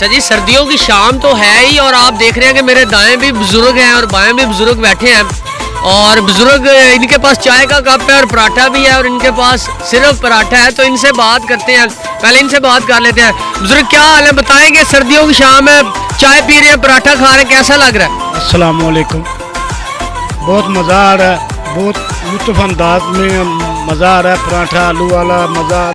अच्छा जी, सर्दियों की शाम तो है ही और आप देख रहे हैं कि मेरे दाएं भी बुजुर्ग हैं और बाएं भी बुजुर्ग बैठे हैं और बुजुर्ग इनके पास चाय का कप है और पराठा भी है और इनके पास सिर्फ पराठा है, तो इनसे बात करते हैं। पहले इनसे बात कर लेते हैं। बुजुर्ग क्या हाल है, बताएंगे सर्दियों की शाम है, चाय पी रहे हैं, पराठा खा रहे हैं, कैसा लग रहा है? अस्सलाम वालेकुम। बहुत मज़ा आ रहा है, बहुत लुत्फ़ अंदाज में मज़ा आ रहा है। पराठा आलू वाला मज़ा।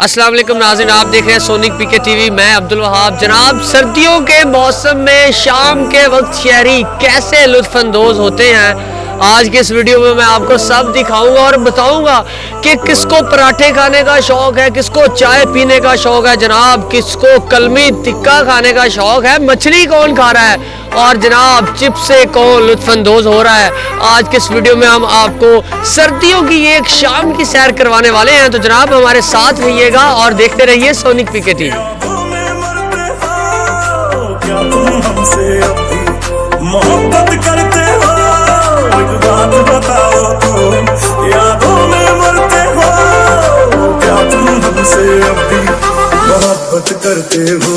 अस्सलाम वालेकुम नाज़रीन, आप देख रहे हैं सोनिक पीके टीवी। मैं अब्दुल वहाब। जनाब, सर्दियों के मौसम में शाम के वक्त शहरी कैसे लुत्फ़अंदोज़ होते हैं, आज के इस वीडियो में मैं आपको सब दिखाऊंगा और बताऊंगा कि किसको पराठे खाने का शौक़ है, किसको चाय पीने का शौक़ है, जनाब किसको कलमी टिक्का खाने का शौक़ है, मछली कौन खा रहा है और जनाब चिप्स से कौन लुत्फ़अंदोज़ हो रहा है। आज के इस वीडियो में हम आपको सर्दियों की एक शाम की सैर करवाने वाले हैं, तो जनाब हमारे साथ रहिएगा और देखते रहिए सोनिक पीके टीवी। मोहब्बत करते हो, एक बात बताओ तो, यादों में मरते हो, क्या तुम हमसे अब भी मोहब्बत करते हो?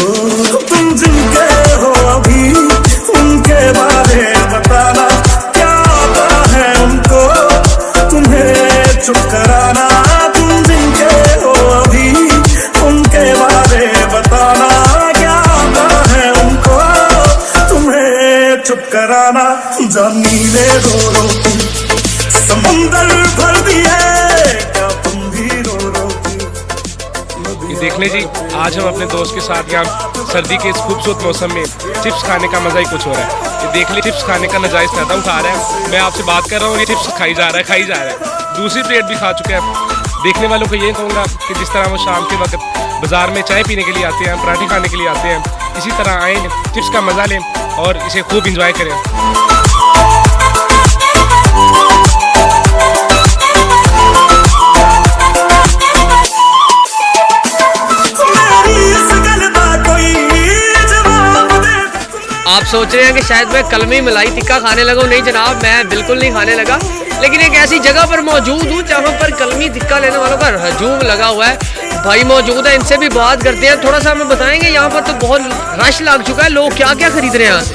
तुम जिनके हो अभी उनके बारे बताना, क्या आता है उनको तुम्हें चुप कराना? तुम जिनके हो अभी उनके बारे बताना, क्या आता है उनको तुम्हें चुप कराना? नीले रो समुंदर भर दिए, क्या तुम भी रो ये देख ले जी, आज हम अपने दोस्त के साथ यहाँ सर्दी के इस खूबसूरत मौसम में चिप्स खाने का मज़ा ही कुछ हो रहा है। ये देख ले, चिप्स खाने का नजायज़ फ़ायदा उठा रहा है। मैं आपसे बात कर रहा हूँ, ये चिप्स खाई जा रहा है, दूसरी प्लेट भी खा चुका है। देखने वालों को ये कहूँगा कि जिस तरह वो शाम के वक्त बाज़ार में चाय पीने के लिए आते हैं, पराठे खाने के लिए आते हैं, इसी तरह आएँ, चिप्स का मज़ा लें और इसे खूब इंजॉय करें। आप सोच रहे हैं कि शायद मैं कलमी मलाई टिक्का खाने लगा हूँ। नहीं जनाब, मैं बिल्कुल नहीं खाने लगा, लेकिन एक ऐसी जगह पर मौजूद हूँ जहाँ पर कलमी टिक्का लेने वालों का हजूम लगा हुआ है। भाई मौजूद है, इनसे भी बात करते हैं, थोड़ा सा हमें बताएंगे यहाँ पर तो बहुत रश लग चुका है, लोग क्या क्या खरीद रहे हैं यहाँ से?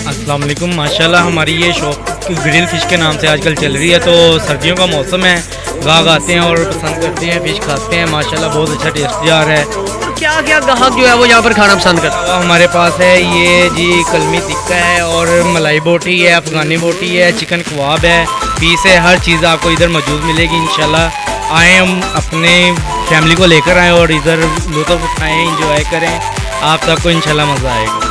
अस्सलाम वालेकुम। माशाल्लाह हमारी ये शॉप ग्रिल फिश के नाम से आजकल चल रही है। तो सर्दियों का मौसम है, गाहक आते हैं और पसंद करते हैं, फिश खाते हैं। माशाल्लाह बहुत अच्छा टेस्ट जा रहा है। क्या क्या ग्राहक जो है वो यहाँ पर खाना पसंद करता है? हमारे पास है ये जी कलमी टिक्का है और मलाई बोटी है, अफ़गानी बोटी है, चिकन कबाब है, पीस है, हर चीज़ आपको इधर मौजूद मिलेगी। इंशाल्लाह आएँ, हम अपने फैमिली को लेकर आएँ और इधर लुत्फ़ उठाएँ, इंजॉय करें, आप सबको इंशाल्लाह मज़ा आएगा।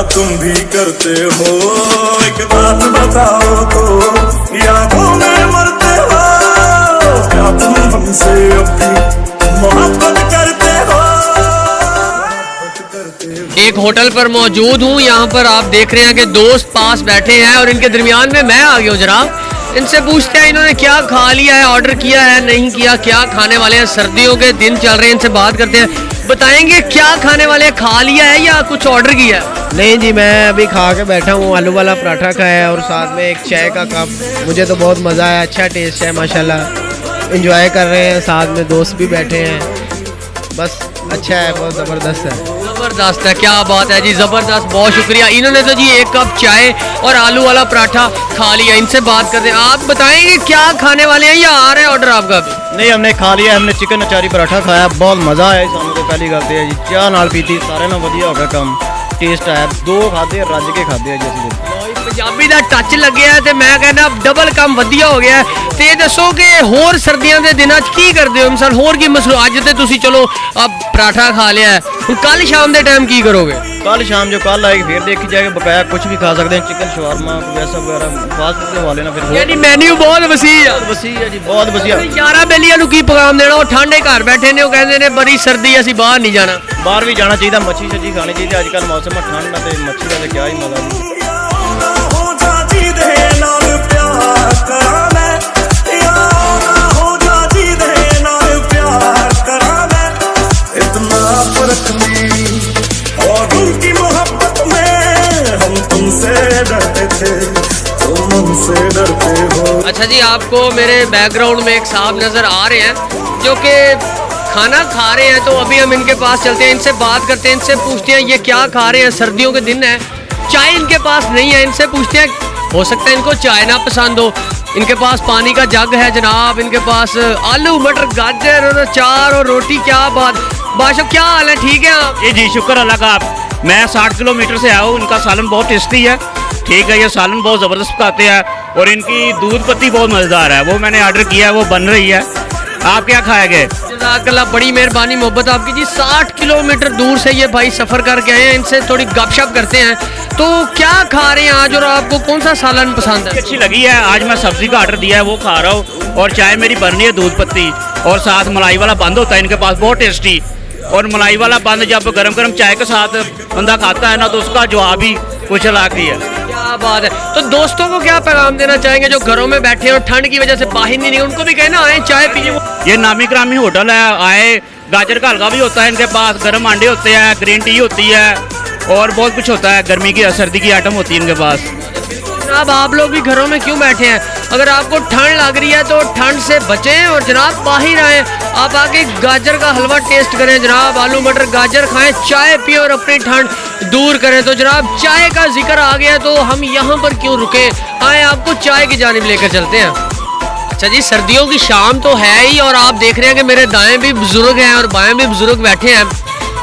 तुम भी करते हो, एक बात बताओ तो, यादों में मरते हो, क्या तुम हमसे अब भी मोहब्बत करते हो? एक होटल पर मौजूद हूँ, यहाँ पर आप देख रहे हैं कि दोस्त पास बैठे हैं और इनके दरमियान में मैं आ गया हूँ। जनाब इनसे पूछते हैं इन्होंने क्या खा लिया है, ऑर्डर किया है नहीं किया, क्या खाने वाले हैं, सर्दियों के दिन चल रहे हैं, इनसे बात करते हैं। बताएंगे क्या खाने वाले हैं, खा लिया है या कुछ ऑर्डर किया है? नहीं जी, मैं अभी खा के बैठा हूँ, आलू वाला पराठा खाया है और साथ में एक चाय का कप। मुझे तो बहुत मज़ा आया, अच्छा टेस्ट है माशाल्लाह, एंजॉय कर रहे हैं, साथ में दोस्त भी बैठे हैं, बस अच्छा है, बहुत ज़बरदस्त है। ज़बरदस्त है, क्या बात है जी, ज़बरदस्त, बहुत शुक्रिया। इन्होंने तो जी एक कप चाय और आलू वाला पराठा खा लिया। इनसे बात करते हैं, आप बताएंगे क्या खाने वाले हैं या आ रहा है ऑर्डर आपका अभी? नहीं, हमने खा लिया, हमने चिकन अचारी पराठा खाया, बहुत मज़ा आया। सामने तो पहली गलती है जी, चाह नाल पीती, सारे ना वधिया हो गया काम, टेस्ट आया, दो खाते रज के खाते जी। पंजाबी का टच लगे है तो मैं कहना डबल काम वधिया हो गया है। तो ये दसो कि होर सर्दियों के दिनों की करते हो मिसाल, होर की मसलो अज तो तुसी चलो अब पराठा खा लिया है, कल शाम के टाइम की करोगे? कल शाम जो कल आएगी फिर देखी जाएगी, बकाया कुछ भी खा सकते हैं, चिकन शवारमा वैसा वगैरह फास्ट फूड के हवाले ना फिर यानी मेन्यू बहुत वसी है। वसी है जी, बहुत वसी। 11 बेलियां ਨੂੰ ਕੀ ਪੈगाम ਦੇਣਾ? ਉਹ ਠੰਡੇ ਘਰ ਬੈਠੇ ਨੇ, ਉਹ ਕਹਿੰਦੇ ਨੇ ਬੜੀ ਸਰਦੀ ਅਸੀਂ ਬਾਹਰ ਨਹੀਂ ਜਾਣਾ। ਬਾਹਰ ਵੀ ਜਾਣਾ ਚਾਹੀਦਾ, ਮੱਛੀ ਛੱਜੀ ਖਾਣੀ ਚਾਹੀਦੀ। ਅੱਜ ਕੱਲ ਮੌਸਮ ਠੰਡ ਤੇ ਮੱਛੀ ਦਾ ਤੇ ਕਿਆ ਹੀ ਮਜ਼ਾ ਜੀ। हो जा जी दे नाल प्यार करा मैं, हो जा जी दे नाल प्यार करा मैं, इतना फर्क नहीं और उनकी मोहब्बत में हम तुमसे डरते थे, तुम हमसे डरते हो। अच्छा जी, आपको मेरे बैकग्राउंड में एक साहब नज़र आ रहे हैं जो कि खाना खा रहे हैं, तो अभी हम इनके पास चलते हैं, इनसे बात करते हैं, इनसे पूछते हैं ये क्या खा रहे हैं। सर्दियों के दिन है, चाय इनके पास नहीं है, इनसे पूछते हैं, हो सकता है इनको चाय ना पसंद हो। इनके पास पानी का जग है जनाब, इनके पास आलू मटर गाजर और अचार और रोटी। क्या बात बादशाह, क्या हाल है? ठीक है आप? जी शुक्र अल्लाह का। मैं 60 किलोमीटर से आया हूँ। इनका सालन बहुत टेस्टी है, ठीक है, ये सालन बहुत ज़बरदस्त पकाते हैं और इनकी दूध पत्ती बहुत मज़ेदार है, वो मैंने ऑर्डर किया है, वो बन रही है। आप क्या खाएंगे? जज़ाकल्लाह, बड़ी मेहरबानी, मोहब्बत आपकी जी। 60 किलोमीटर दूर से ये भाई सफ़र करके आए हैं, इनसे थोड़ी गपशप करते हैं। तो क्या खा रहे हैं आज और आपको कौन सा सालन पसंद है? अच्छी लगी है। आज मैं सब्ज़ी का ऑर्डर दिया है, वो खा रहा हूँ और चाय मेरी बन रही है दूध पत्ती, और साथ मलाई वाला बंद होता है इनके पास, बहुत टेस्टी। और मलाई वाला बंद जब गरम गरम चाय के साथ बंदा खाता है ना, तो उसका जवाब ही कुछ अलग ही है। क्या बात है। तो दोस्तों को क्या पैगाम देना चाहेंगे जो घरों में बैठे हैं और ठंड की वजह से बाहर नहीं निकले? उनको भी कहना आए चाय पिए। ये नामी ग्रामी होटल है, आए। गाजर का हलवा भी होता है इनके पास, गर्म अंडे होते हैं, ग्रीन टी होती है और बहुत कुछ होता है, गर्मी की सर्दी की आइटम होती है इनके पास। जनाब, आप लोग भी घरों में क्यों बैठे हैं? अगर आपको ठंड लग रही है तो ठंड से बचें और जनाब बाहर आए। आप आके गाजर का हलवा टेस्ट करें जनाब, आलू मटर गाजर खाएं, चाय पिए और अपनी ठंड दूर करें। तो जनाब चाय का जिक्र आ गया तो हम यहाँ पर क्यों रुके, आए आपको चाय की जानिब लेकर चलते हैं। अच्छा जी, सर्दियों की शाम तो है ही और आप देख रहे हैं कि मेरे दाएं भी बुजुर्ग हैं और बाएं भी बुजुर्ग बैठे हैं,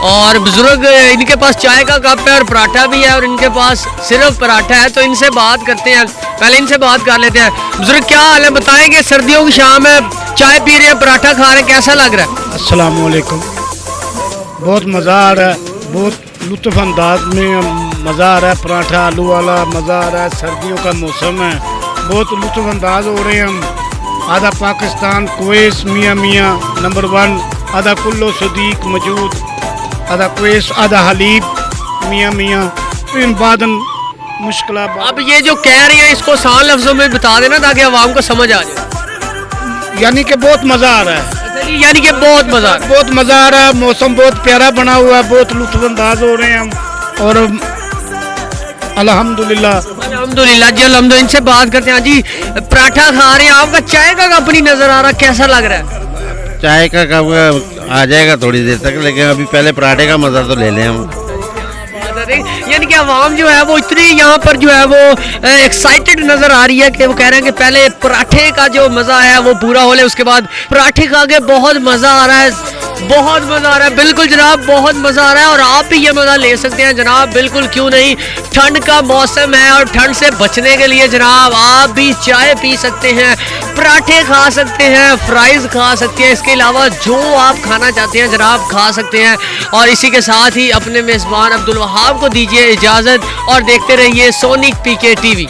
और बुजुर्ग इनके पास चाय का कप है और पराठा भी है और इनके पास सिर्फ पराठा है। तो इनसे बात करते हैं, पहले इनसे बात कर लेते हैं। बुजुर्ग क्या हाल है, बताएंगे? सर्दियों की शाम है, चाय पी रहे हैं, पराठा खा रहे हैं, कैसा लग रहा है? अस्सलाम वालेकुम। बहुत मज़ा आ रहा है, बहुत लुत्फ़ अंदाज में मज़ा आ रहा है। पराठा आलू वाला मज़ा आ रहा है, सर्दियों का मौसम है, बहुत लुत्फ़ अंदाज हो रहे हैं हम। आधा पाकिस्तान कुवैत मियाँ मियाँ नंबर 1, आधा कुल्लो सदीक मौजूद, आधा कुवैत, आधा हलीब मियाँ मियाँ, इन बादन मुश्किल। अब ये जो कह रही हैं इसको आसान लफ्जों में बता देना ताकि आवाम को समझ आ जाए। यानी कि बहुत मज़ा आ रहा है, यानी कि बहुत मज़ा, बहुत मज़ा आ रहा है। मौसम बहुत प्यारा बना हुआ है, बहुत लुत्फ़अंदाज हो रहे हैं हम, और अल्हम्दुलिल्लाह अल्हम्दुलिल्लाह जी, अल्हम्दुलिल्लाह। इनसे बात करते हैं जी, पराठा खा रहे हैं, आपका चाय का कप नहीं नजर आ रहा, कैसा लग रहा है? चाय का कप आ जाएगा थोड़ी देर तक, लेकिन अभी पहले पराठे का मज़ा तो ले लें हम। यानी कि आवाम जो है वो इतनी यहाँ पर जो है वो एक्साइटेड नजर आ रही है कि वो कह रहे हैं कि पहले पराठे का जो मज़ा है वो पूरा हो ले, उसके बाद पराठे खा के बहुत मज़ा आ रहा है, बहुत मज़ा आ रहा है। बिल्कुल जनाब, बहुत मज़ा आ रहा है और आप भी ये मज़ा ले सकते हैं जनाब, बिल्कुल क्यों नहीं। ठंड का मौसम है और ठंड से बचने के लिए जनाब आप भी चाय पी सकते हैं, पराठे खा सकते हैं, फ्राइज़ खा सकते हैं, इसके अलावा जो आप खाना चाहते हैं जनाब खा सकते हैं। और इसी के साथ ही अपने मेज़बान अब्दुल वहाब को दीजिए इजाज़त और देखते रहिए सोनिक पीके टीवी।